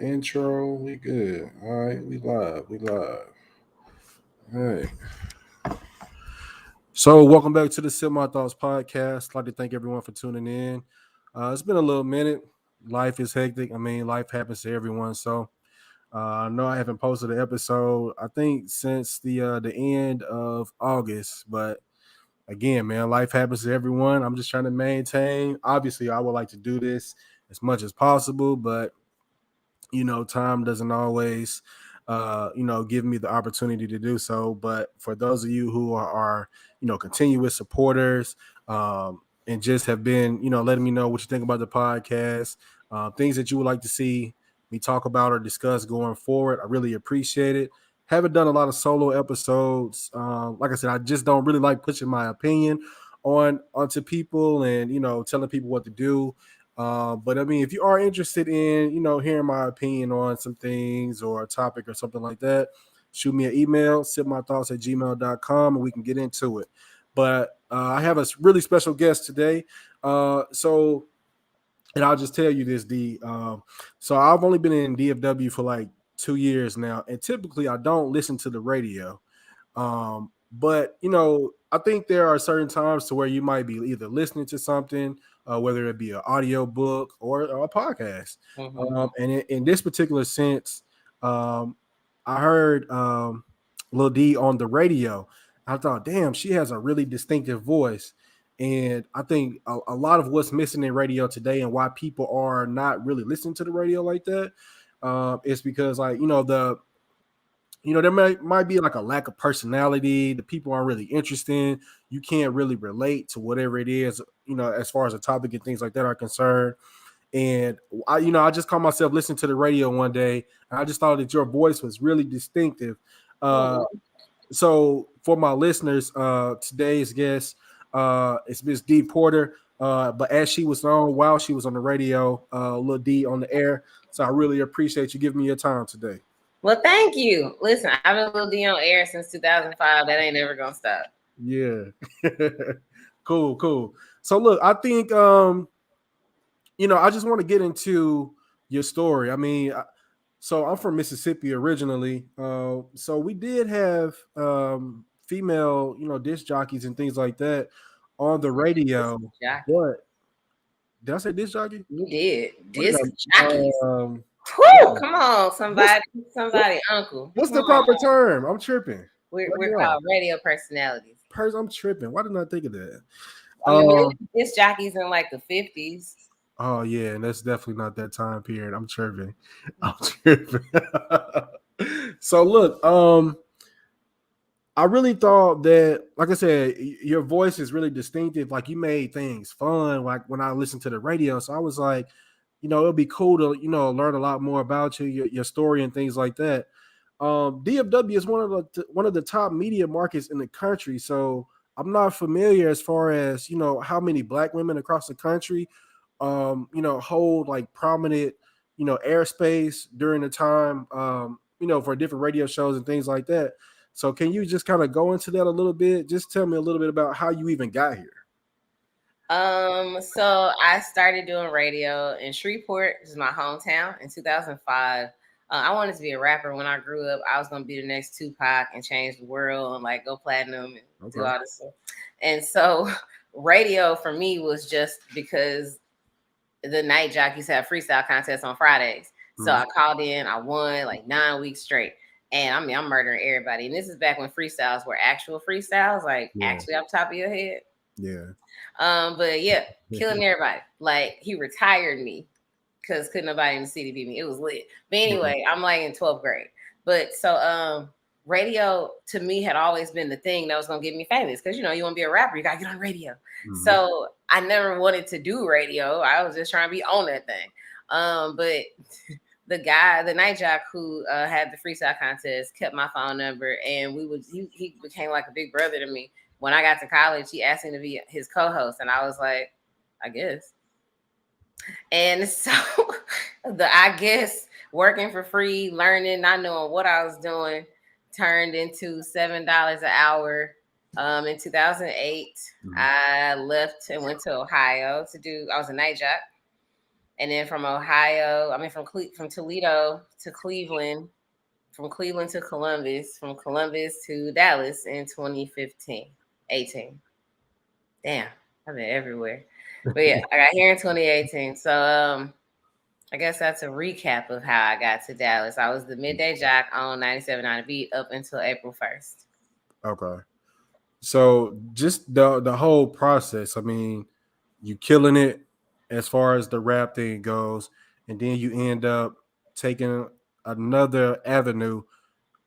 Intro, we good. All right, we live. We live. All right. So, welcome back to the My Thoughts podcast. I'd like to thank everyone for tuning in. It's been a little minute. Life is hectic. I mean, life happens to everyone. So, I know I haven't posted an episode. I think since the end of August. But again, man, life happens to everyone. I'm just trying to maintain. Obviously, I would like to do this as much as possible, but time doesn't always give me the opportunity to do so. But for those of you who are continuous supporters, and just have been letting me know what you think about the podcast, things that you would like to see me talk about or discuss going forward, I really appreciate it. Haven't done a lot of solo episodes. Like I said, I just don't really like pushing my opinion onto people and telling people what to do. But I mean, if you are interested in, hearing my opinion on some things or a topic or something like that, shoot me an email, sipmythoughts@gmail.com, and we can get into it. But I have a really special guest today. And I'll just tell you this, D. So I've only been in DFW for like 2 years now, and typically I don't listen to the radio. But I think there are certain times to where you might be either listening to something, whether it be an audio book or a podcast. Mm-hmm. And in this particular sense, um, I heard Lil D on the radio. I thought, damn, she has a really distinctive voice. And I think a lot of what's missing in radio today and why people are not really listening to the radio like that is because, like, there might be like a lack of personality. The people aren't really interested. You can't really relate to whatever it is, as far as the topic and things like that are concerned. And I just caught myself listening to the radio one day, and I just thought that your voice was really distinctive. Uh, Oh, so for my listeners, today's guest is Miss D Porter. But as she was on while she was on the radio, Lil D on the air. So I really appreciate you giving me your time today. well, thank you. Listen, I've been Lil D on air since 2005. That ain't never gonna stop. Yeah. Cool, cool. So look, I think I just want to get into your story. I mean, so I'm from Mississippi originally. So we did have female, disc jockeys and things like that on the Disc radio. jockey. But did I say disc jockey? You did. What did Disc I jockeys. Whew, yeah. come on, What's somebody, uncle. what's Come the on. proper term? I'm tripping. Let me We're off. called radio personalities. I'm tripping. Why didn't I think of that? I mean, but it Um, was disc jockeys in like the 50s. Oh yeah, and that's definitely not that time period. I'm tripping. I'm tripping. So look, I really thought that, like I said, your voice is really distinctive. Like you made things fun. Like when I listened to the radio, so I was like, it'd be cool to learn a lot more about you, your story, and things like that. DFW is one of the top media markets in the country, so I'm not familiar as far as how many black women across the country hold like prominent airspace during the time for different radio shows and things like that. So can you just kind of go into that a little bit? Just tell me a little bit about how you even got here. So I started doing radio in Shreveport, which is my hometown, in 2005. I wanted to be a rapper when I grew up. I was gonna be the next Tupac and change the world and like go platinum and do Okay. all this stuff. And so radio for me was just because the night jockeys have freestyle contests on Fridays. So Mhm. I called in, I won like 9 weeks straight. And I mean, I'm murdering everybody. And this is back when freestyles were actual freestyles, like Yeah. actually off the top of your head. Yeah. But yeah, killing everybody. Like he retired me because couldn't nobody in the city beat me. It was lit. But anyway, I'm like in 12th grade. But so radio to me had always been the thing that was gonna get me famous. Cause you want to be a rapper, you gotta get on radio. Mhm. So I never wanted to do radio. I was just trying to be on that thing. But the night jock who had the freestyle contest kept my phone number, and he became like a big brother to me. When I got to college, he asked me to be his co-host, and I was like, I guess. And so I guess working for free, learning, not knowing what I was doing, turned into $7 an hour. In 2008, Mhm. I left and went to Ohio to do. I was a night jock. And then from Ohio, from Toledo to Cleveland, from Cleveland to Columbus, from Columbus to Dallas in 2015, 18. Damn, I've been everywhere. But yeah, I got here in 2018. So I guess that's a recap of how I got to Dallas. I was the midday jock on 97.9 Beat up until April 1st. Okay. So just the whole process. I mean, you killing it as far as the rap thing goes, and then you end up taking another avenue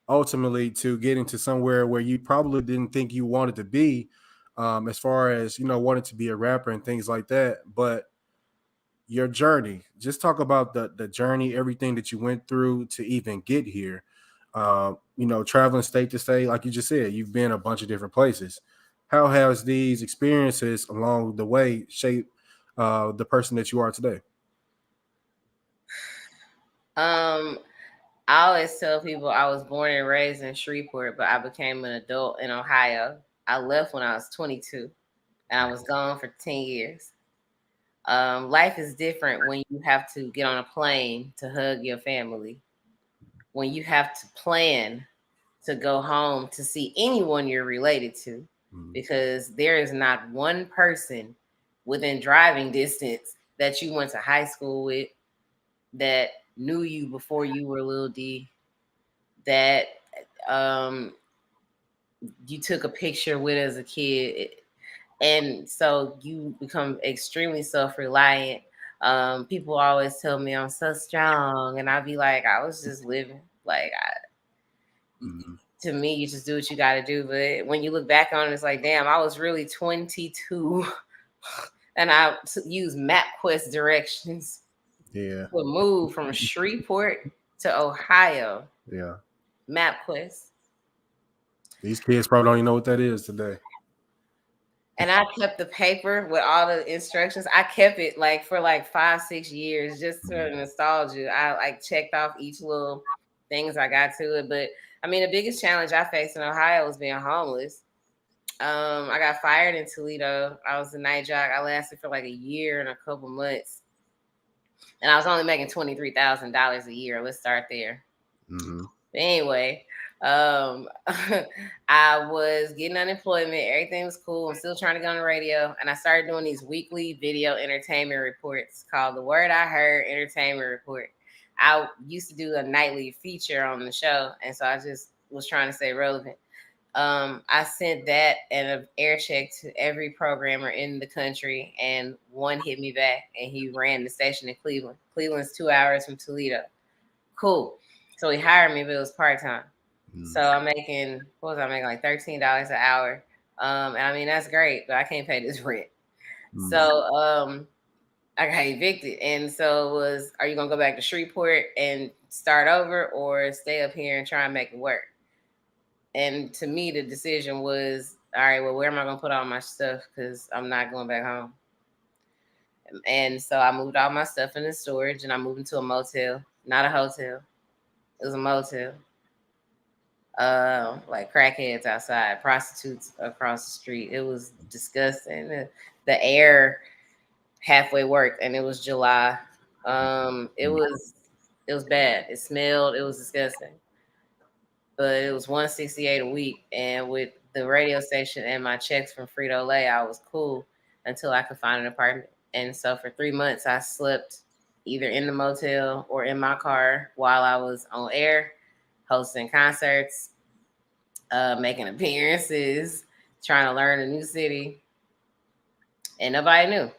ultimately to getting to somewhere where you probably didn't think you wanted to be, as far as wanting to be a rapper and things like that. But your journey, just talk about the journey, everything that you went through to even get here. Traveling state to state, like you just said, you've been a bunch of different places. How has these experiences along the way shaped the person that you are today? Um, I always tell people I was born and raised in Shreveport, but I became an adult in Ohio. I left when I was 22, and I was gone for 10 years. Life is different when you have to get on a plane to hug your family, when you have to plan to go home to see anyone you're related to, because there is not one person within driving distance that you went to high school with, that knew you before you were Lil D, that um, you took a picture with as a kid. And so you become extremely self-reliant. People always tell me I'm so strong, and I'd be like, I was just living. Like, to me, you just do what you got to do. But when you look back on it, it's like, damn, I was really 22, and I used MapQuest directions Yeah, to move from Shreveport to Ohio. yeah. MapQuest. These kids probably don't even know what that is today. And I kept the paper with all the instructions. I kept it like for like 5-6 years just for nostalgia. I like checked off each little things I got to it. But I mean, the biggest challenge I faced in Ohio was being homeless. I got fired in Toledo. I was a night jock. I lasted for like a year and a couple months, and I was only making $23,000 a year. Let's start there. Mm-hmm. But anyway, um, I was getting unemployment. Everything was cool. I'm still trying to go on the radio. And I started doing these weekly video entertainment reports called The Word I Heard Entertainment Report. I used to do a nightly feature on the show. And so I just was trying to stay relevant. I sent that and an air check to every programmer in the country, and one hit me back, and he ran the station in Cleveland. Cleveland's 2 hours from Toledo. Cool. So he hired me, but it was part time. So I'm making, what was I making, like $13 an hour. And I mean, that's great, but I can't pay this rent. So I got evicted. And so it was, are you gonna go back to Shreveport and start over, or stay up here and try and make it work? And to me, the decision was, all right, well, where am I gonna put all my stuff? Because I'm not going back home. And so I moved all my stuff into storage, and I moved into a motel, not a hotel. It was a motel. Like crackheads outside, prostitutes across the street. It was disgusting. The air halfway worked, and it was July. It was bad. It smelled. It was disgusting. But it was 168 a week, and with the radio station and my checks from Frito Lay, I was cool until I could find an apartment. And so for 3 months, I slept either in the motel or in my car while I was on air, hosting concerts, making appearances, trying to learn a new city, and nobody knew.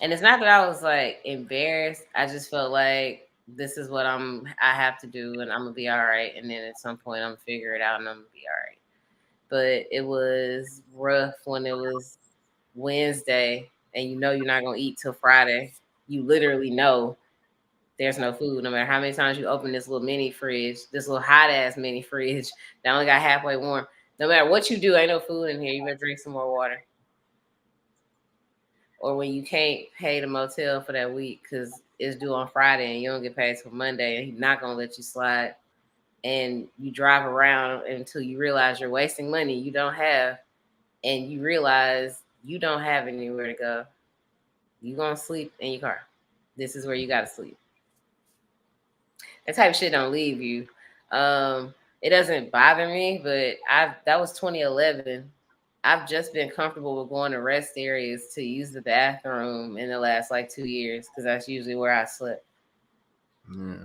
And it's not that I was like embarrassed. I just felt like this is what I have to do, and I'm gonna be all right. And then at some point I'm gonna figure it out and I'm gonna be all right. But it was rough when it was Wednesday and you know you're not gonna eat till Friday. You literally know there's no food, no matter how many times you open this little mini fridge, this little hot ass mini fridge that only got halfway warm. No matter what you do, ain't no food in here. You better drink some more water. Or when you can't pay the motel for that week because it's due on Friday and you don't get paid till Monday, and he's not gonna let you slide. And you drive around until you realize you're wasting money you don't have, and you realize you don't have anywhere to go. You gonna sleep in your car. This is where you gotta sleep. That type of shit don't leave you. It doesn't bother me, but that was 2011. I've just been comfortable with going to rest areas to use the bathroom in the last like 2 years because that's usually where I slept. Yeah.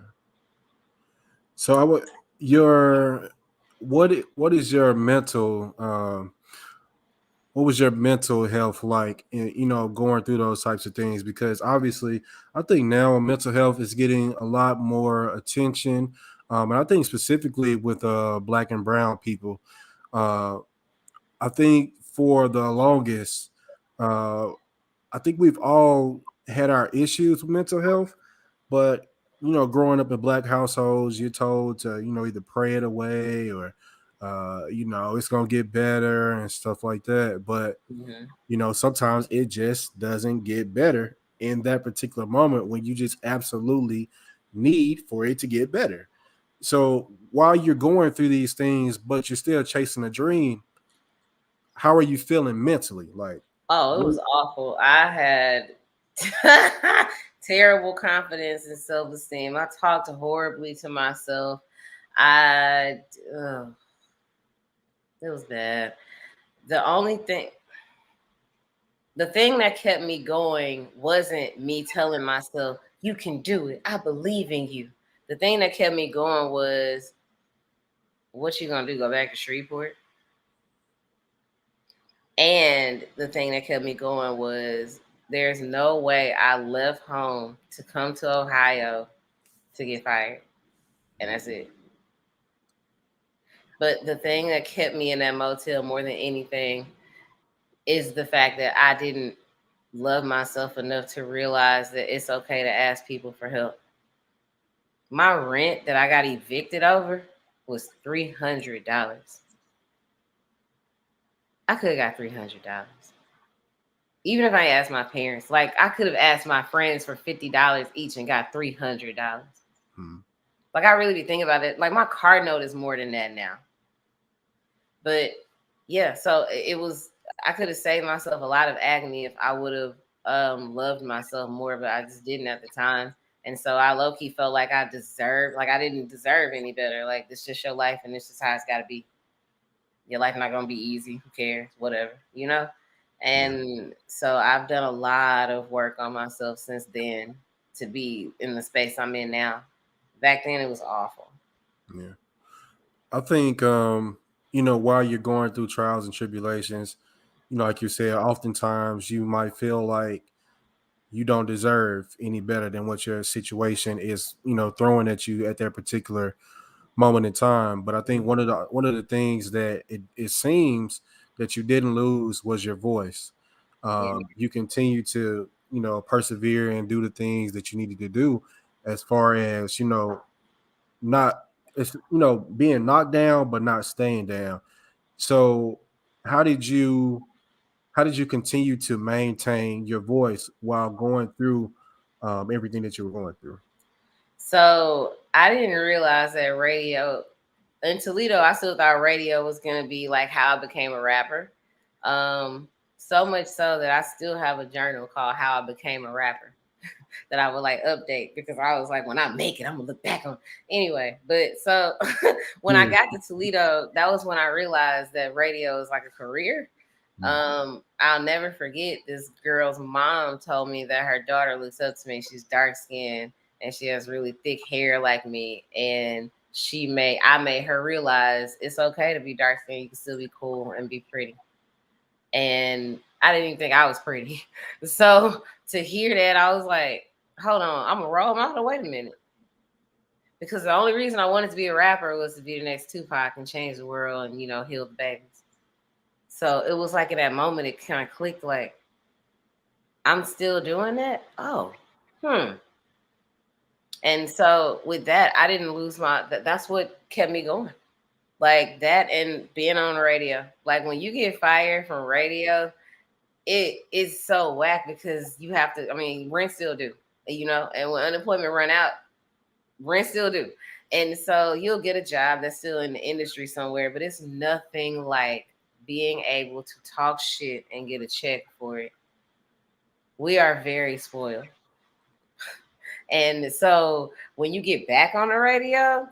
So I would your what is your mental what was your mental health like in, going through those types of things? Because obviously I think now mental health is getting a lot more attention, and I think specifically with black and brown people. uh, I think for the longest, uh, I think we've all had our issues with mental health, but growing up in black households, you're told to either pray it away or it's gonna get better and stuff like that. But Mm-hmm. sometimes it just doesn't get better in that particular moment when you just absolutely need for it to get better. So while you're going through these things, but you're still chasing a dream, how are you feeling mentally? Like, Oh, it what? was awful. I had terrible confidence and self esteem. I talked horribly to myself. I, ugh, it was bad. The only thing, the thing that kept me going wasn't me telling myself, you can do it. I believe in you. The thing that kept me going was, what you gonna do? Go back to Shreveport? And the thing that kept me going was, there's no way I left home to come to Ohio to get fired. And that's it. But the thing that kept me in that motel more than anything is the fact that I didn't love myself enough to realize that it's okay to ask people for help. My rent that I got evicted over was $300. I could have got $300. Even if I asked my parents, like I could have asked my friends for $50 each and got $300. Hmm. Like I really be thinking about it. Like my car note is more than that now. But yeah, so it was. I could have saved myself a lot of agony if I would have loved myself more, but I just didn't at the time. And so I low key felt like I didn't deserve any better. Like this just your life, and this is how it's got to be. Your life not gonna be easy. Who cares? Whatever, you know. Yeah. And so I've done a lot of work on myself since then to be in the space I'm in now. Back then it was awful. Yeah. I think while you're going through trials and tribulations, like you said, oftentimes you might feel like you don't deserve any better than what your situation is, throwing at you at that particular moment in time. But I think one of the things that it seems that you didn't lose was your voice. Yeah. You continue to persevere and do the things that you needed to do, as far as not it's being knocked down but not staying down. So how did you how did you continue to maintain your voice while going through everything that you were going through? So I didn't realize that radio in Toledo, I still thought radio was gonna be like how I became a rapper. So much so that I still have a journal called How I Became a Rapper that I would like update because I was like, when I make it, I'm gonna look back on anyway. But so when I Yeah. got to Toledo, that was when I realized that radio is like a career. I'll never forget this girl's mom told me that her daughter looks up to me. She's dark skinned and she has really thick hair like me. And I made her realize it's okay to be dark skinned. You can still be cool and be pretty. And I didn't even think I was pretty. So to hear that, I was like, hold on, I'm gonna roll my out. Wait a minute. Because the only reason I wanted to be a rapper was to be the next Tupac and change the world and, heal the babies. So it was like in that moment, it kind of clicked like, I'm still doing that? Oh, hmm. And so with that, I didn't lose that's what kept me going. Like that and being on the radio. Like when you get fired from radio, it is so whack because you have to, I mean, rent still do, and when unemployment run out, rent still do. And so you'll get a job that's still in the industry somewhere, but it's nothing like being able to talk shit and get a check for it. We are very spoiled. And so when you get back on the radio,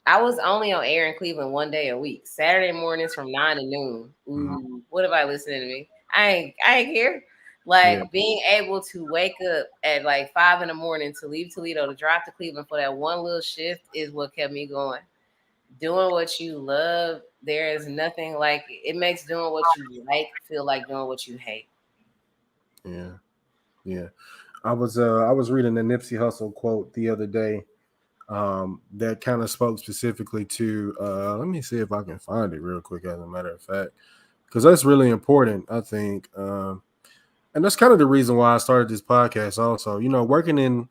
I was only on air in Cleveland one day a week, Saturday mornings from 9 to noon. Ooh, what if I listening to me? I ain't here. Like being able to wake up at like 5 in the morning to leave Toledo to drive to Cleveland for that one little shift is what kept me going. Doing what you love, there is nothing like it. It makes doing what you like feel like doing what you hate. Yeah. I was reading the Nipsey Hussle quote the other day that kind of spoke specifically to let me see if I can find it real quick as a matter of fact, because that's really important, I think. And that's kind of the reason why I started this podcast also. You know, working in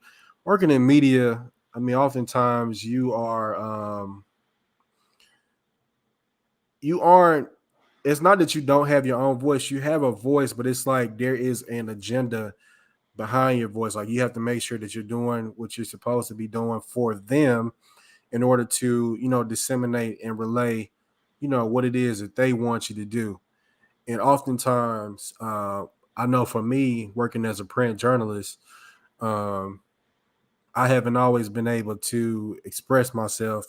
media, I mean, oftentimes you aren't it's not that you don't have your own voice. You have a voice, but it's like there is an agenda behind your voice. Like you have to make sure that you're doing what you're supposed to be doing for them in order to, you know, disseminate and relay, you know, what it is that they want you to do. And oftentimes, I know for me, working as a print journalist, um, I haven't always been able to express myself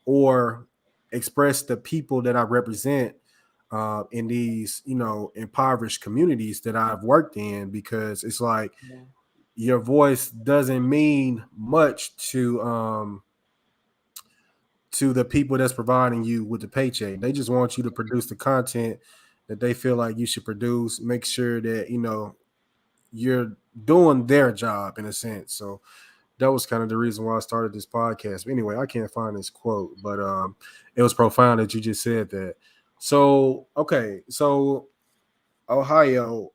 or express the people that I represent in these, you know, impoverished communities that I've worked in, because it's like your voice doesn't mean much to the people that's providing you with the paycheck. They just want you to produce the content that they feel like you should produce. Make sure that, you know, you're doing their job in a sense. So that was kind of the reason why I started this podcast. But anyway, I can't find this quote, but it was profound that you just said that. So okay, so Ohio,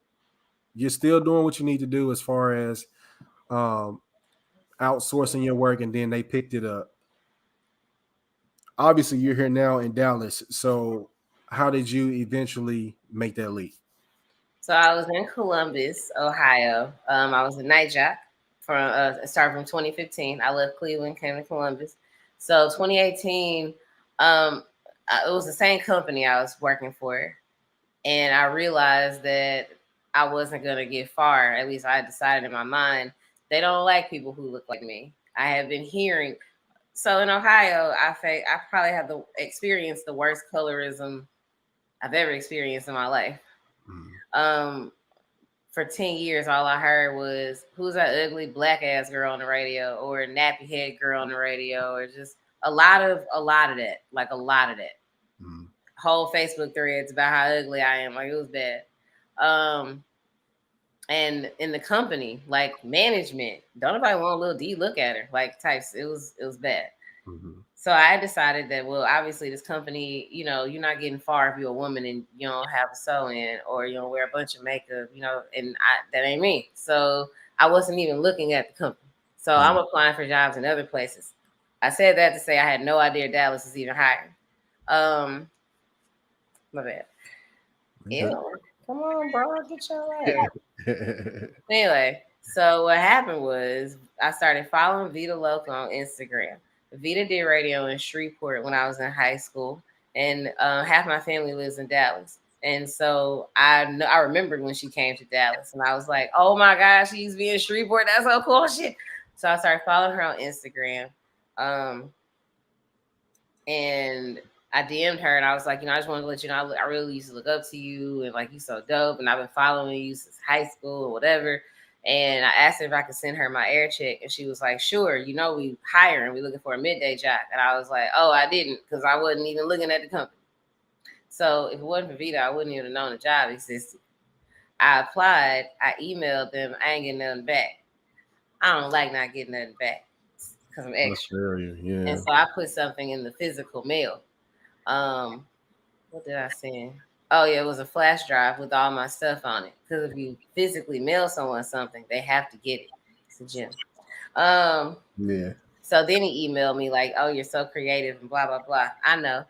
you're still doing what you need to do as far as um, outsourcing your work, and then they picked it up. Obviously, you're here now in Dallas. So how did you eventually make that leap? So I was in Columbus, Ohio. I was a night jock from started from 2015. I left Cleveland, came to Columbus. So 2018, it was the same company I was working for, and I realized that I wasn't gonna get far. At least I decided in my mind they don't like people who look like me. I have been hearing. So in Ohio, I probably have experienced the worst colorism I've ever experienced in my life. Um, for 10 years, all I heard was, who's that ugly black ass girl on the radio, or a nappy head girl on the radio, or just a lot of that, like a lot of that. Whole Facebook threads about how ugly I am. Like it was bad. And in the company, like management, don't nobody want Lil D look at her, like types. It was bad. So I decided that, well, obviously this company, you know, you're not getting far if you're a woman and you don't have a sew-in or you don't wear a bunch of makeup, you know, and that ain't me. So I wasn't even looking at the company. So I'm applying for jobs in other places. I said that to say I had no idea Dallas is even hiring. My bad. Ew. Come on, bro, get your ass. Anyway, so what happened was I started following Vita Loco on Instagram. Vita did radio in Shreveport when I was in high school, and half my family lives in Dallas. And so I remembered when she came to Dallas, and I was like, "Oh my gosh, she's being Shreveport. That's so cool, shit." So I started following her on Instagram, and I DM'd her, and I was like, you know, I just wanted to let you know I really used to look up to you, and like you so dope, and I've been following you since high school or whatever. And I asked her if I could send her my air check, and she was like, sure, you know, we hiring, we looking for a midday job. And I was like, oh, I didn't, because I wasn't even looking at the company. So if it wasn't for Vita, I wouldn't even have known the job existed. I applied, I emailed them, I ain't getting nothing back. I don't like not getting nothing back because I'm extra. Yeah. And so I put something in the physical mail. What did I send? Oh yeah, it was a flash drive with all my stuff on it. Because if you physically mail someone something, they have to get it. It's a gem. Yeah. So then he emailed me like, "Oh, you're so creative," and blah blah blah. I know.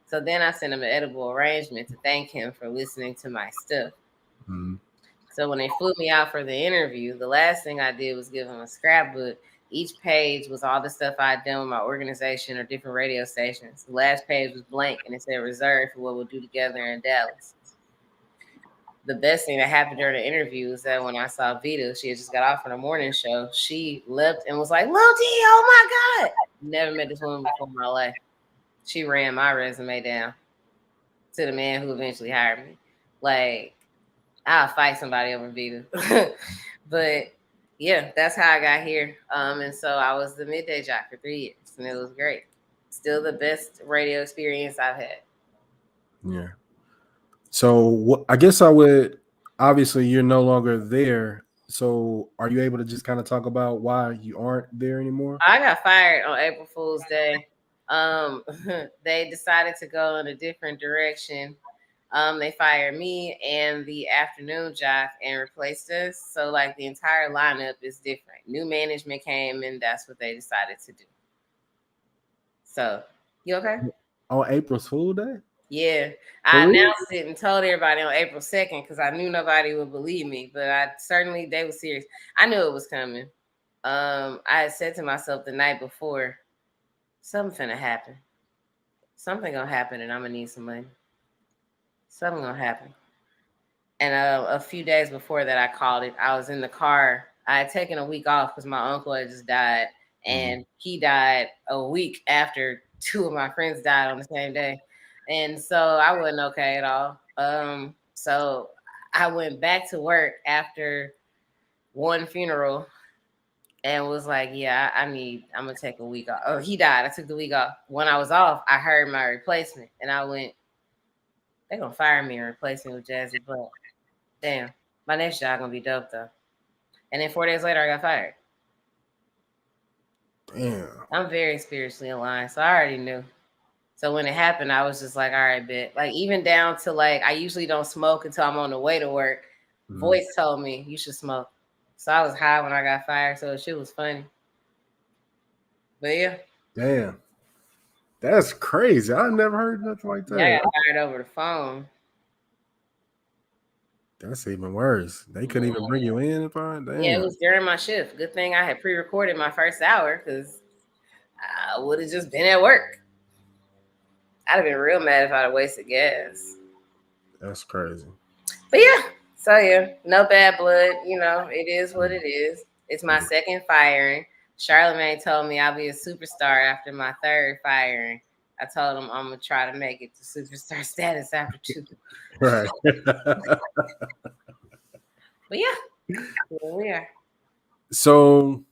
So then I sent him an edible arrangement to thank him for listening to my stuff. So when they flew me out for the interview, the last thing I did was give him a scrapbook. Each page was all the stuff I'd done with my organization or different radio stations. The last page was blank, and it said reserved for what we'll do together in Dallas. the best thing that happened during the interview is that when I saw Vita, she had just got off from the morning show. She left and was like, "Lil D, oh my God." Never met this woman before in my life. She ran my resume down to the man who eventually hired me. Like, I'll fight somebody over Vita. But yeah, that's how I got here. And so I was the midday jock for 3 years, and it was great. Still the best radio experience I've had. Yeah. So I guess I would. Obviously, you're no longer there. So are you able to just kind of talk about why you aren't there anymore? I got fired on April Fool's Day. Um, they decided to go in a different direction. They fired me and the afternoon jock and replaced us. So like the entire lineup is different. New management came and that's what they decided to do. So you okay? On April Fool's Day? Yeah, For I real? announced it and told everybody on April 2nd because I knew nobody would believe me, but they were serious. I knew it was coming. I had said to myself the night before, something finna happen. Something gonna happen, and I'm gonna need some money. Something gonna happen. And a few days before that, I called it. I was in the car. I had taken a week off because my uncle had just died, and he died a week after two of my friends died on the same day. And so I wasn't okay at all. So I went back to work after one funeral and was like, yeah, I'm gonna take a week off. Oh, he died. I took the week off. When I was off, I heard my replacement and I went, they're gonna fire me and replace me with Jazzy Black. Damn, my next job gonna be dope though. And then 4 days later, I got fired. Damn. I'm very spiritually aligned, so I already knew. So when it happened, I was just like, all right, bet. Like even down to like, I usually don't smoke until I'm on the way to work. Voice told me you should smoke. So I was high when I got fired, so shit was funny. But yeah. Damn. That's crazy. I never heard nothing like that. Yeah, I got fired over the phone. That's even worse. They couldn't even bring you in. Damn. Yeah, it was during my shift. Good thing I had pre-recorded my first hour because I would have just been at work. I'd have been real mad if I'd have wasted gas. That's crazy. But yeah, so yeah, no bad blood. You know, it is what it is. It's my second firing. Charlamagne told me I'll be a superstar after my third firing. I told him I'm gonna try to make it to superstar status after 2. Right. But yeah, here we are. So,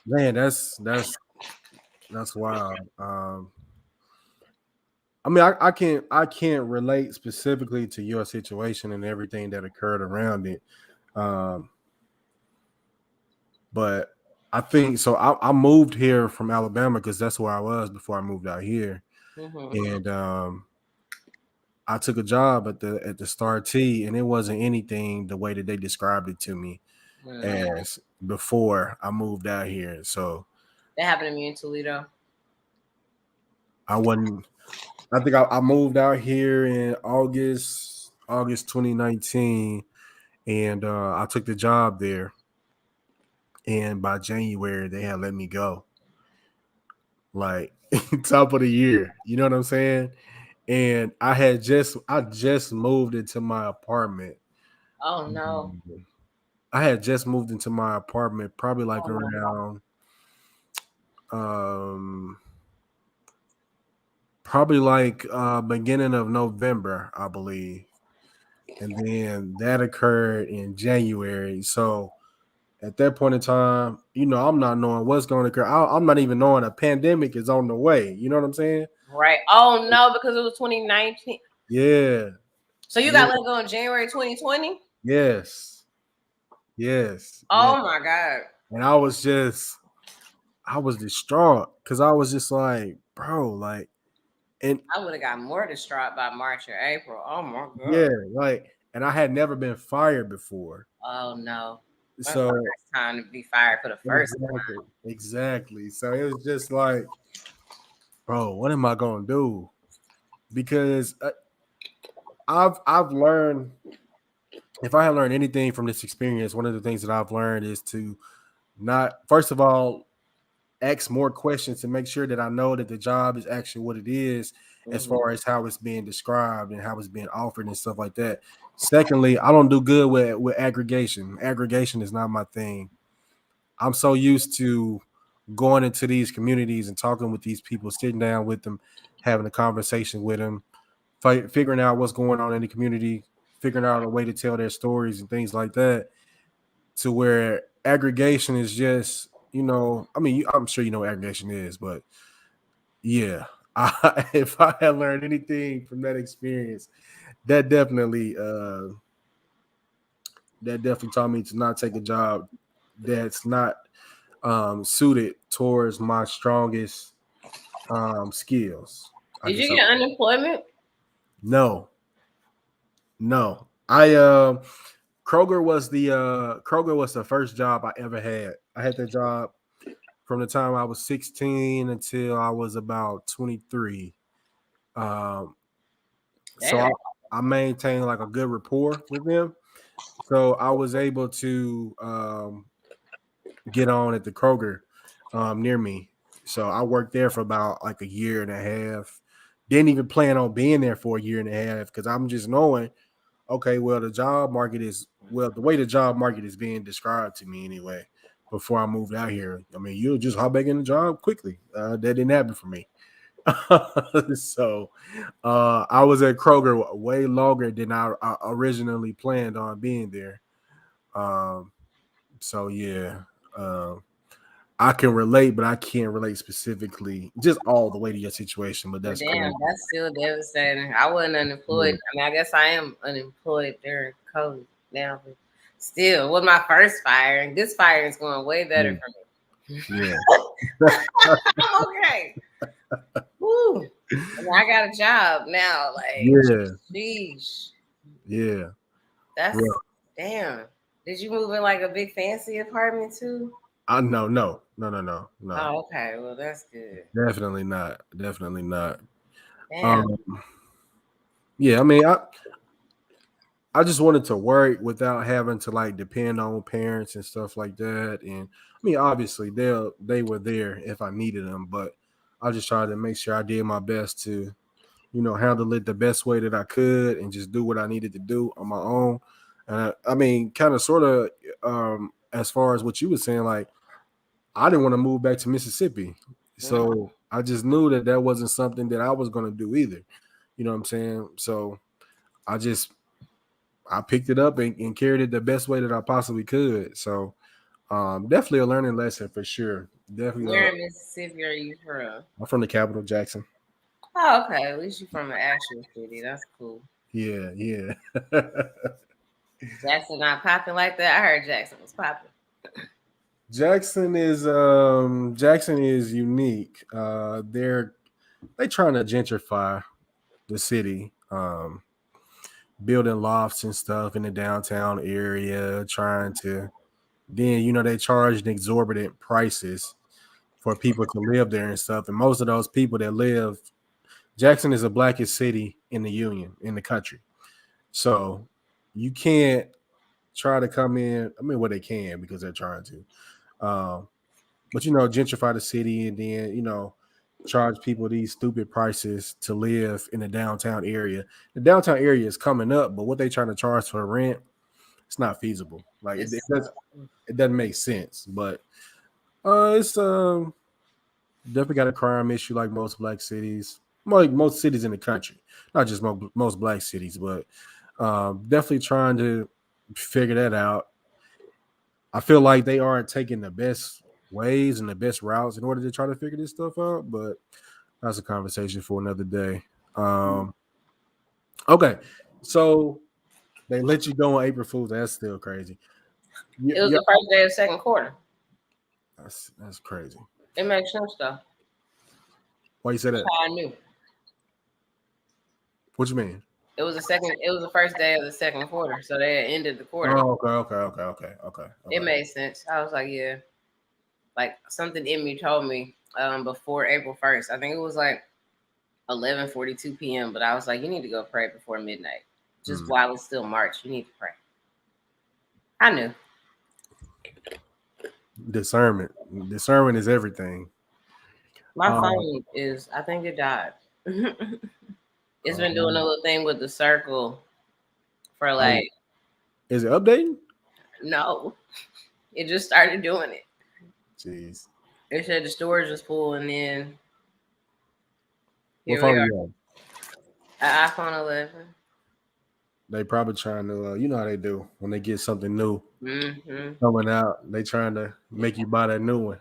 man, that's wild. I mean, I can't relate specifically to your situation and everything that occurred around it. But I think so. I moved here from Alabama because that's where I was before I moved out here, and I took a job at the Star T, and it wasn't anything the way that they described it to me as before I moved out here. So that happened to me in Toledo. I wasn't. I think I moved out here in August 2019, and I took the job there. And by January, they had let me go. Like top of the year, you know what I'm saying? And I just moved into my apartment. Oh no! I had just moved into my apartment, probably like around, probably like beginning of November, I believe. And then that occurred in January. So at that point in time, you know, I'm not knowing what's going to occur. I'm not even knowing a pandemic is on the way. You know what I'm saying? Right. Oh no, because it was 2019. Yeah. So you got let go in January 2020? Yes. Yes. Oh my God. And I was distraught because I was just like, bro, like, and I would have got more distraught by March or April. Oh my God. yeah, like, and I had never been fired before. Oh no. That's So the first time to be fired for the first time. Exactly. So it was just like, bro, what am I gonna do? Because I've learned, if I have learned anything from this experience, one of the things that I've learned is to not, first of all, ask more questions to make sure that I know that the job is actually what it is, as far as how it's being described and how it's being offered and stuff like that. Secondly, I don't do good with aggregation. Aggregation is not my thing. I'm so used to going into these communities and talking with these people, sitting down with them, having a conversation with them, figuring out what's going on in the community, figuring out a way to tell their stories and things like that, to where aggregation is just, I mean, I'm sure you know what aggregation is, but yeah, if I had learned anything from that experience, that definitely taught me to not take a job that's not suited towards my strongest skills. Did you get unemployment? No. I Kroger was the first job I ever had. I had that job from the time I was 16 until I was about 23. So I maintained like a good rapport with them. So I was able to get on at the Kroger near me. So I worked there for about like a year and a half. Didn't even plan on being there for a year and a half because I'm just knowing, okay, well, the way the job market is being described to me anyway, before I moved out here. I mean, you'll just hop back in the job quickly. That didn't happen for me. So I was at Kroger way longer than I originally planned on being there. So yeah, I can relate, but I can't relate specifically just all the way to your situation. But that's Damn, crazy. that's still devastating. I wasn't unemployed. I mean, I guess I am unemployed during COVID now, but still, with my first fire, and this fire is going way better for me. Yeah. I'm okay. Woo. I got a job now. Like, Yeah. sheesh. Yeah. That's damn. Did you move in like a big fancy apartment too? No. Oh, okay. Well, that's good. Definitely not. Definitely not. Damn. Yeah, I mean, I just wanted to work without having to like depend on parents and stuff like that. And I mean, obviously they were there if I needed them, but I just tried to make sure I did my best to, handle it the best way that I could and just do what I needed to do on my own. And I mean, kind of sort of as far as what you were saying, like I didn't want to move back to Mississippi. So I just knew that wasn't something that I was going to do either. You know what I'm saying? So I picked it up and carried it the best way that I possibly could. So definitely a learning lesson for sure. Definitely. Where in Mississippi are you from? I'm from the capital, Jackson. Oh, okay. At least you're from an actual city. That's cool. Yeah. Jackson not popping like that. I heard Jackson was popping. Jackson is unique. They trying to gentrify the city. Building lofts and stuff in the downtown area, trying to then they charged exorbitant prices for people to live there and stuff. And most of those people that live, Jackson is the blackest city in the union, in the country. So you can't try to come in. I mean, well, they can because they're trying to. But gentrify the city and then, charge people these stupid prices to live in the downtown area. The downtown area is coming up, but what they trying to charge for rent, it's not feasible. Like it doesn't make sense. But it's definitely got a crime issue like most black cities, like most cities in the country, not just most black cities, but definitely trying to figure that out. I feel like they aren't taking the best ways and the best routes in order to try to figure this stuff out, but that's a conversation for another day. Okay, so they let you go on April Fool's. That's still crazy. It was the first day of second quarter. That's crazy. It makes sense though. Why you say that? I knew. What you mean? It was the first day of the second quarter, so they had ended the quarter. Oh, okay. It made sense. I was like, yeah. Like something in me told me before April 1st. I think it was like 11:42 p.m. But I was like, you need to go pray before midnight. Just while it's still March, you need to pray. I knew. Discernment is everything. My phone is, I think it died. It's been doing a little thing with the circle for like. Is it updating? No, it just started doing it. Jeez. It said the storage was full, and then What here we phone are. you An iPhone 11. They probably trying to, you know how they do when they get something new Mm-hmm. coming out. They trying to make you buy that new one.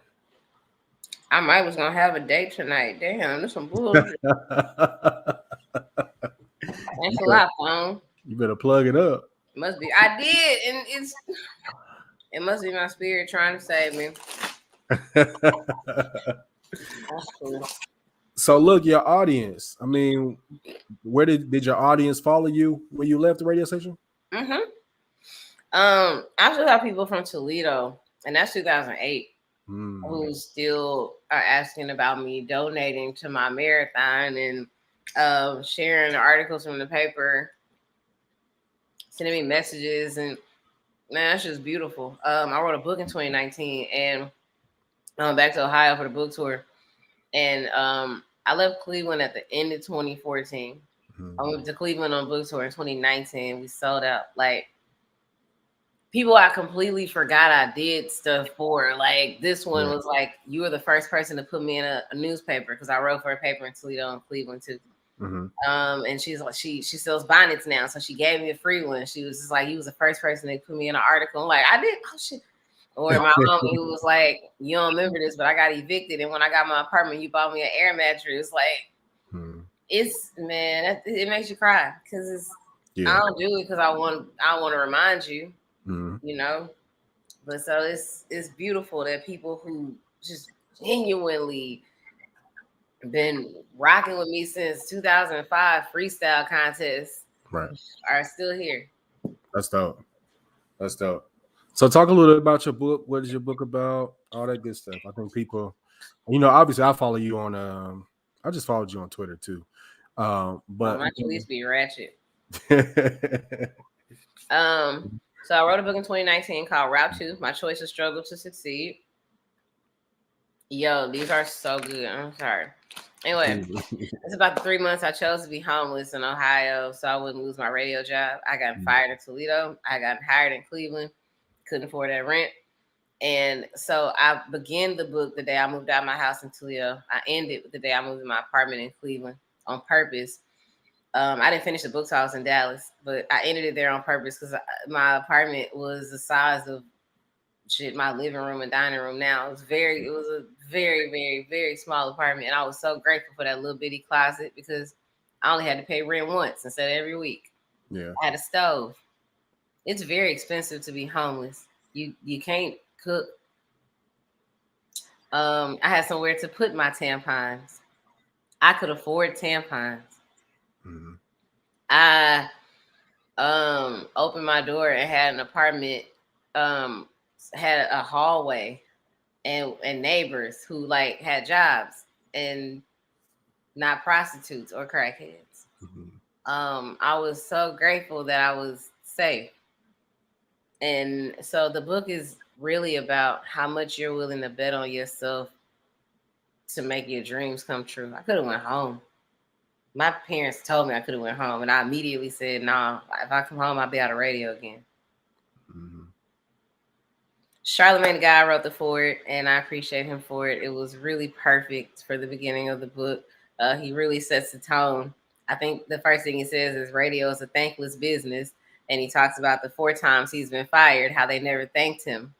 I might was gonna have a date tonight. Damn, this some bullshit. Thanks a lot, phone. You better plug it up. Must be. I did, and it must be my spirit trying to save me. That's cool. So look, your audience. I mean, where did your audience follow you when you left the radio station? Mm-hmm. I still have people from Toledo, and that's 2008, who still are asking about me donating to my marathon and sharing the articles from the paper, sending me messages, and man, that's just beautiful. I wrote a book in 2019, and I went back to Ohio for the book tour, and I left Cleveland at the end of 2014. I went to Cleveland on book tour in 2019. We sold out like people I completely forgot I did stuff for. Like this one was like, you were the first person to put me in a newspaper because I wrote for a paper in Toledo and Cleveland too. And she's like, she sells bonnets now, so she gave me a free one. She was just like, you was the first person to put me in an article. I'm like, I did. Oh shit. Or my mom who was like, you don't remember this, but I got evicted, and when I got my apartment, you bought me an air mattress. Like, it's man, it makes you cry because it's. I don't do it because I want to remind you. You know, but so it's beautiful that people who just genuinely been rocking with me since 2005 freestyle contest are still here. That's dope. That's dope. So talk a little bit about your book. What is your book about? All that good stuff. I think people, obviously I follow you on I just followed you on Twitter too. But my tweets be ratchet. So I wrote a book in 2019 called Route 2, My Choices Struggle to Succeed. Yo, these are so good. I'm sorry. Anyway, it's about the 3 months I chose to be homeless in Ohio so I wouldn't lose my radio job. I got fired in Toledo. I got hired in Cleveland. Couldn't afford that rent. And so I began the book the day I moved out of my house in Toledo. I ended the day I moved to my apartment in Cleveland on purpose. I didn't finish the book till I was in Dallas, but I ended it there on purpose because my apartment was the size of my living room and dining room now. It was a very, very, very small apartment. And I was so grateful for that little bitty closet because I only had to pay rent once instead of every week. Yeah. I had a stove. It's very expensive to be homeless. You can't cook. I had somewhere to put my tampons. I could afford tampons. I opened my door and had an apartment, had a hallway and neighbors who like had jobs and not prostitutes or crackheads. I was so grateful that I was safe. And so the book is really about how much you're willing to bet on yourself to make your dreams come true. I could have went home. My parents told me I could have went home, and I immediately said, "No, if I come home, I'll be out of radio again." Charlamagne the guy wrote the foreword, and I appreciate him for it. It was really perfect for the beginning of the book. He really sets the tone. I think the first thing he says is radio is a thankless business, and he talks about the 4 times he's been fired, how they never thanked him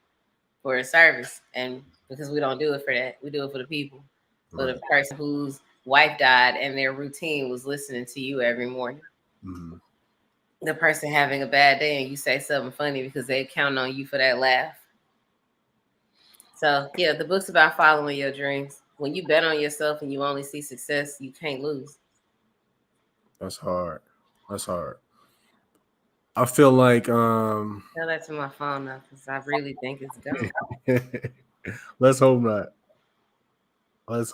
for his service, and because we don't do it for that, we do it for the people, for the person whose wife died and their routine was listening to you every morning. The person having a bad day and you say something funny because they count on you for that laugh. So yeah, the book's about following your dreams. When you bet on yourself and you only see success, you can't lose. That's hard. I feel like Tell that to my phone now because I really think it's dumb. Let's hope not. But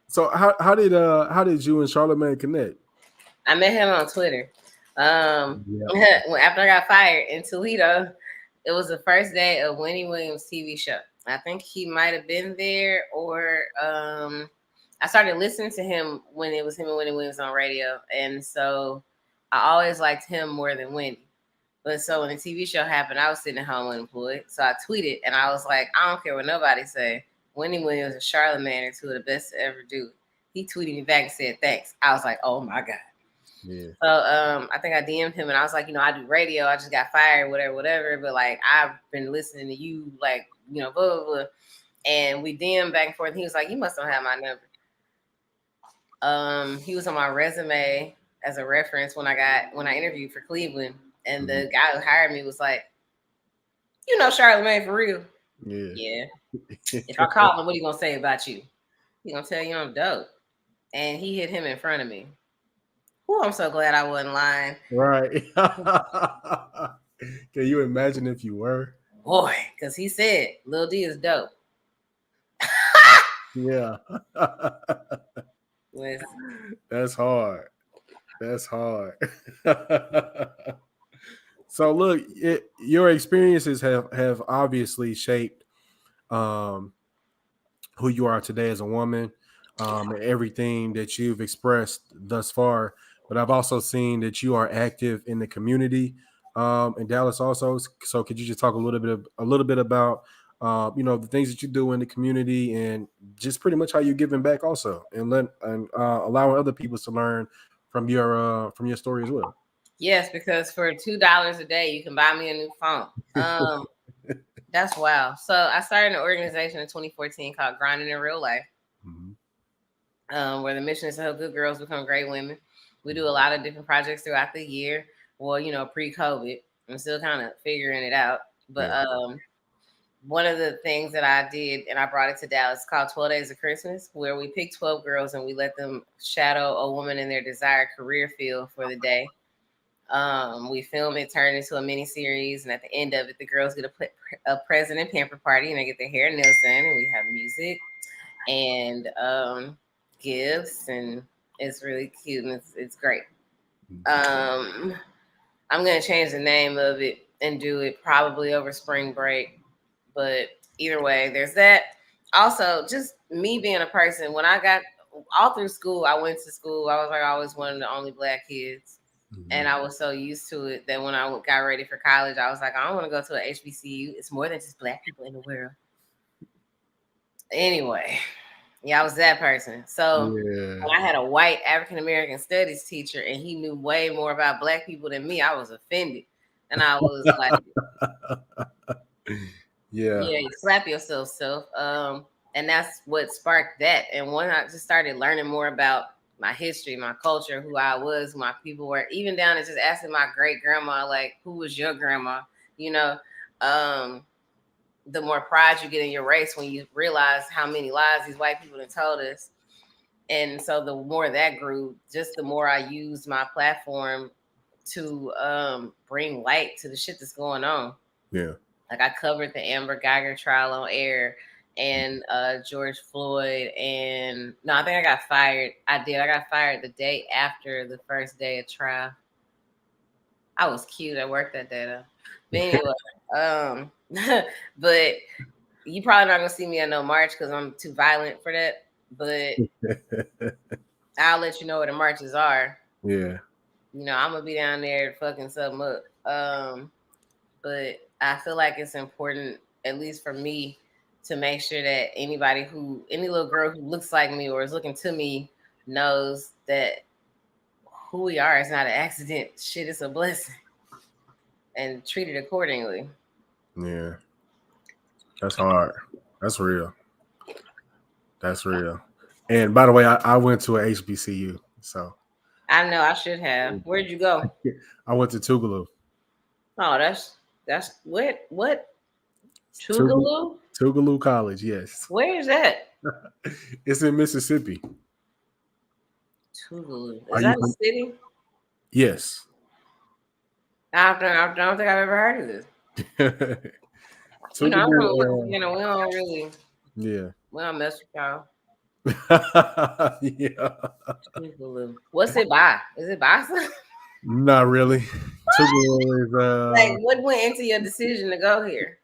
so how did you and Charlamagne connect? I met him on Twitter. After I got fired in Toledo, it was the first day of Wendy Williams' TV show. I think he might have been there, or I started listening to him when it was him and Wendy Williams on radio, and so I always liked him more than Wendy. But so when the TV show happened, I was sitting at home unemployed, so I tweeted and I was like, I don't care what nobody say. Wendy Williams and Charlamagne are two of the best to ever do it. He tweeted me back and said thanks. I was like, oh my god. Yeah. So I think I DM'd him and I was like, I do radio. I just got fired, whatever. But like I've been listening to you, like blah blah blah. And we DM'd back and forth. He was like, you must don't have my number. He was on my resume as a reference when I interviewed for Cleveland, and the guy who hired me was like, Charlamagne for real. Yeah. If I call him, what he gonna say about you? He gonna tell you I'm dope. And he hit him in front of me. Oh, I'm so glad I wasn't lying. Right. Can you imagine if you were? Boy, because he said Lil D is dope. Yeah. That's hard. That's hard. So look, your experiences have obviously shaped who you are today as a woman, and everything that you've expressed thus far. But I've also seen that you are active in the community in Dallas also. So could you just talk a little bit about the things that you do in the community and just pretty much how you're giving back also, and allowing other people to learn from your story as well. Yes, because for $2 a day, you can buy me a new phone. That's wow. So I started an organization in 2014 called Grinding in Real Life, where the mission is to help good girls become great women. We do a lot of different projects throughout the year. Well, pre-COVID, I'm still kind of figuring it out. But one of the things that I did, and I brought it to Dallas, is called 12 Days of Christmas, where we pick 12 girls and we let them shadow a woman in their desired career field for the day. We film it, turn it into a mini series, and at the end of it, the girls get a present and pamper party, and they get their hair and nails done, and we have music and gifts, and it's really cute and it's great. I'm gonna change the name of it and do it probably over spring break, but either way, there's that. Also, just me being a person, when I got all through school, I went to school. I was like always one of the only Black kids. And I was so used to it that when I got ready for college, I was like, I don't want to go to an HBCU. It's more than just Black people in the world. Anyway, yeah, I was that person. So when I had a white African-American studies teacher and he knew way more about Black people than me, I was offended. And I was like, you slap yourself, self. And that's what sparked that. And when I just started learning more about my history, my culture, who I was, who my people were, even down to just asking my great grandma, like, who was your grandma? The more pride you get in your race when you realize how many lies these white people have told us. And so the more that grew, just the more I used my platform to bring light to the shit that's going on. Yeah. Like I covered the Amber Geiger trial on air, and George Floyd, and no, I think I got fired. I got fired the day after the first day of trial. I was cute. I worked that day though. But anyway, but you probably not gonna see me at no march because I'm too violent for that. But I'll let you know where the marches are. Yeah. I'm gonna be down there fucking something up. But I feel like it's important, at least for me, to make sure that any little girl who looks like me or is looking to me knows that who we are is not an accident. Shit is a blessing. And treat it accordingly. Yeah. That's hard. That's real. That's real. And by the way, I went to a HBCU, so. I know I should have. Where'd you go? I went to Tougaloo. Oh, that's what? Tougaloo? Tougaloo College, yes. Where is that? It's in Mississippi. Tougaloo. Is that a city? Yes. I don't think I've ever heard of this. We don't really. Yeah. We don't mess with y'all. Yeah. Tougaloo. What's it by? Is it by something? Not really. Tougaloo is like what went into your decision to go here?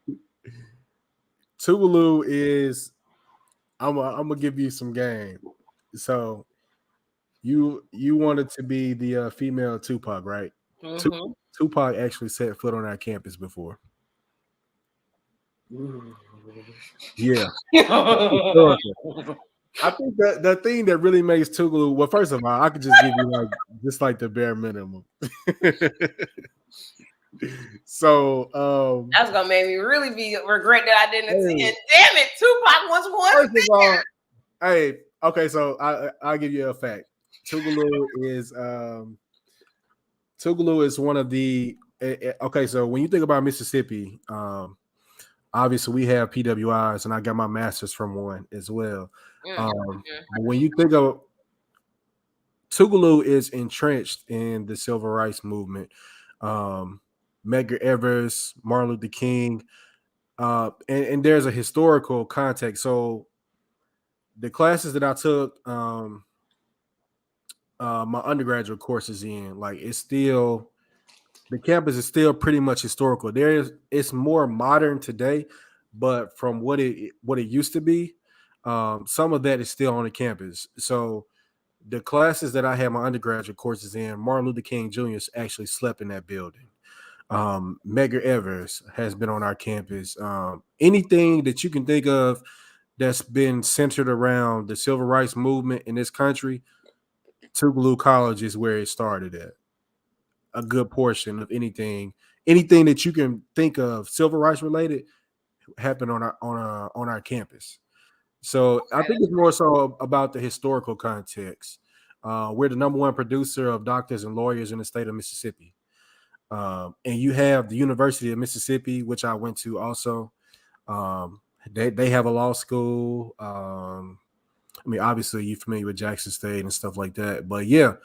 Tougaloo is. I'm gonna give you some game. So you wanted to be the female Tupac, right? Tu- Mm-hmm. Tupac actually set foot on our campus before. Yeah, historical. I think that the thing that really makes Tougaloo. Well, first of all, I could just give you like just like the bare minimum. So, That's gonna make me really be regret that I didn't attend. hey, Damn it, Tupac was one. first of all, hey, okay, so I'll give you a fact. Tougaloo is Tougaloo is one of the okay. So when you think about Mississippi, obviously we have PWIs, and I got my master's from one as well. But when you think of Tougaloo is entrenched in the civil rights movement. Um, Medgar Evers, Martin Luther King, and there's a historical context. So the classes that I took, my undergraduate courses in, like it's still the campus is still pretty much historical. It's more modern today, but from what it used to be, some of that is still on the campus. So the classes that I had my undergraduate courses in, Martin Luther King Jr. actually slept in that building. Medgar Evers has been on our campus. Anything that you can think of that's been centered around the civil rights movement in this country, Tougaloo College is where it started at. A good portion of anything that you can think of civil rights related happened on our campus. So I think it's more so about the historical context. We're the number one producer of doctors and lawyers in the state of Mississippi. And you have the University of Mississippi, which I went to also. They have a law school. I mean, obviously you're familiar with Jackson State and stuff like that. But yeah,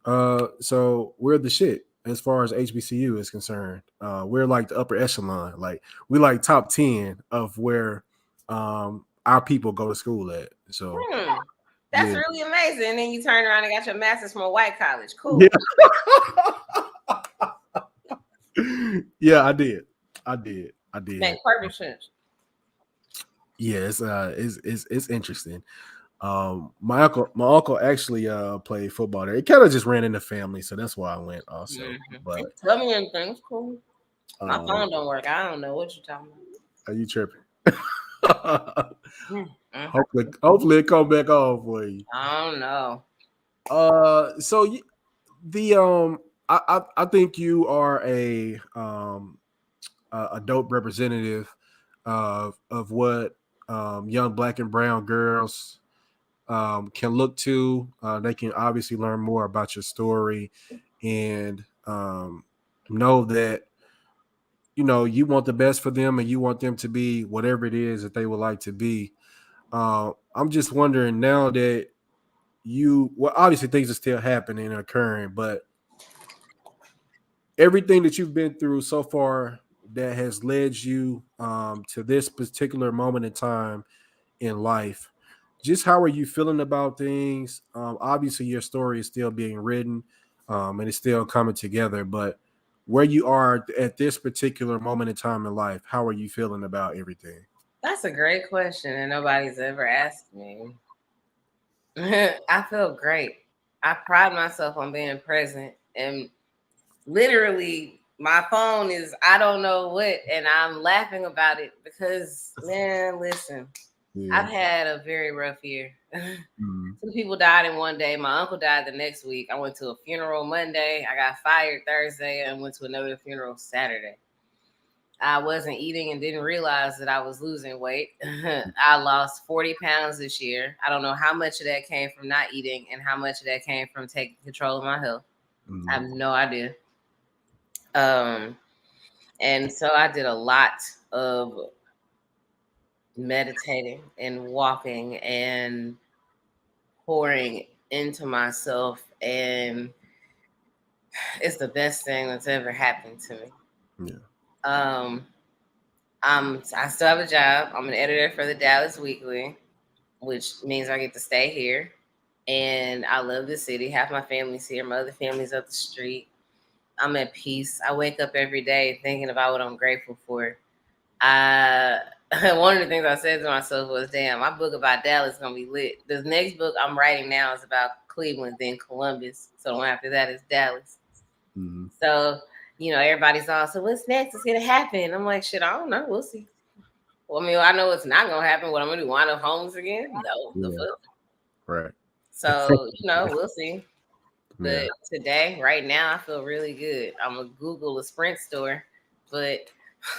so we're the shit as far as HBCU is concerned. We're like the upper echelon. Like we like top 10 of where our people go to school at. So That's yeah. really amazing. And then you turn around and got your master's from a white college. Cool. Yeah. Yeah, I did. Make perfect sense. Yeah, it's interesting. My uncle actually played football there. It kind of just ran in the family, so that's why I went also. But Tell me anything. It's cool. My um, phone don't work. I don't know what you're talking are you tripping? about. Hopefully it come back on for you. I don't know. So the I think you are a dope representative of what young black and brown girls can look to. They can obviously learn more about your story and know that you want the best for them and you want them to be whatever it is that they would like to be. I'm just wondering now that well, obviously things are still happening and occurring, but everything that you've been through so far that has led you to this particular moment in time in life, just how are you feeling about things? Obviously your story is still being written, and it's still coming together, but where you are at this particular moment in time in life, how are you feeling about everything? That's a great question, and nobody's ever asked me. I feel great. I pride myself on being present, and literally, my phone is I don't know what, and I'm laughing about it because, man, listen, Yeah. I've had a very rough year. Mhm. 2 people died in one day. My uncle died the next week. I went to a funeral Monday. I got fired Thursday and went to another funeral Saturday. I wasn't eating and didn't realize that I was losing weight. I lost 40 pounds this year. I don't know how much of that came from not eating and how much of that came from taking control of my health. I have no idea. And so I did a lot of meditating and walking and pouring into myself, and it's the best thing that's ever happened to me. Yeah. I still have a job. I'm an editor for the Dallas Weekly, which means I get to stay here. And I love the city. Half my family's here. My other family's up the street. I'm at peace. I wake up every day thinking about what I'm grateful for. one of the things I said to myself was, "Damn, my book about Dallas is gonna be lit." The next book I'm writing now is about Cleveland, then Columbus. So the one after that is Dallas. Mm-hmm. So everybody's all, "So what's next? It's gonna happen." I'm like, "Shit, I don't know. We'll see." Well, I mean, I know it's not gonna happen. What I'm gonna do? Wind up homeless again? No, the Yeah. fuck. Right. So we'll see. But Yeah. today, right now, I feel really good. I'm gonna Google a Sprint store, but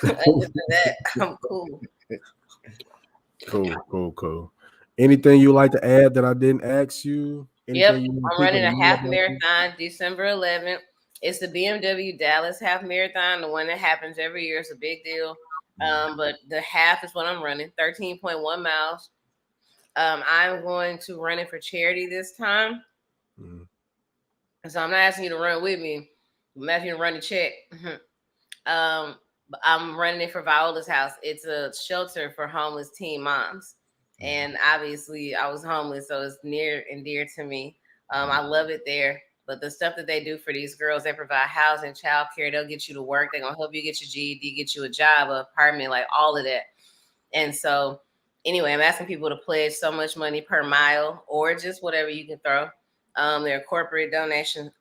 other than that, I'm cool. Cool. Anything you like to add that I didn't ask you? Yep, Anything you want I'm people running to a know half about you? marathon December 11th. It's the BMW Dallas Half Marathon, the one that happens every year. It's a big deal. But the half is what I'm running, 13.1 miles. I'm going to run it for charity this time. Mm-hmm. So I'm not asking you to run with me. I'm asking you to run the check. I'm running it for Viola's house. It's a shelter for homeless teen moms. And obviously, I was homeless, so it's near and dear to me. I love it there. But the stuff that they do for these girls, they provide housing, childcare. They'll get you to work. They're going to help you get your GED, get you a job, an apartment, like all of that. And so, anyway, I'm asking people to pledge so much money per mile or just whatever you can throw. There are corporate donation,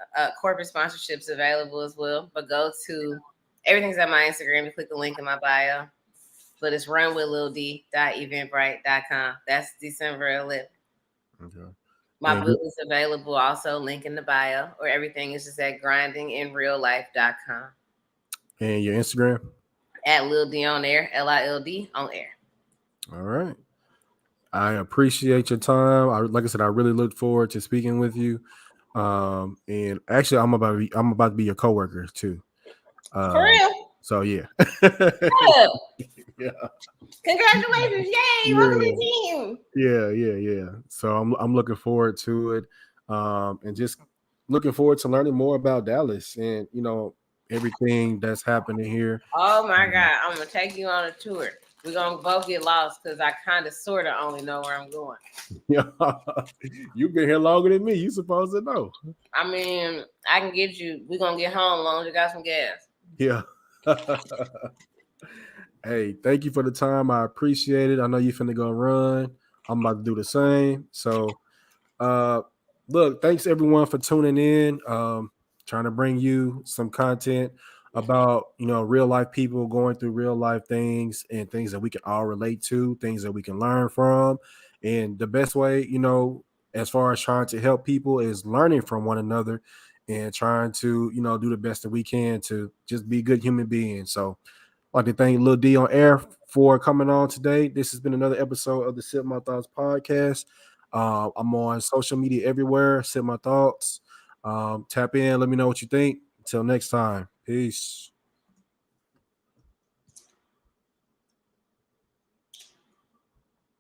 corporate sponsorships available as well. But go to everything's on my Instagram. You click the link in my bio. But it's runwithlilD.eventbrite.com. That's December 11th. Okay. My book is available also, link in the bio, or everything is just at grindinginreallife.com. And your Instagram? At LilDonAir, LILD on air. All right. I appreciate your time. Like I said, I really look forward to speaking with you. And actually, I'm about to be your coworker too. For real? So yeah. Yeah. Congratulations! Yay! Welcome to the team. Yeah. So I'm looking forward to it, and just looking forward to learning more about Dallas and everything that's happening here. Oh my God! I'm gonna take you on a tour. We're gonna both get lost because I kind of, sort of, only know where I'm going. Yeah, you've been here longer than me. You supposed to know. I mean, I can get you. We're gonna get home long as you got some gas. Yeah. Hey, thank you for the time. I appreciate it. I know you finna go run. I'm about to do the same. So, look, thanks everyone for tuning in. Trying to bring you some content about real life people going through real life things and things that we can all relate to, things that we can learn from. And the best way, as far as trying to help people is learning from one another and trying to, do the best that we can to just be good human beings. So I'd like to thank LilDonAir for coming on today. This has been another episode of the Sip My Thoughts podcast. I'm on social media everywhere. Sip My Thoughts. Tap in. Let me know what you think. Until next time. Peace.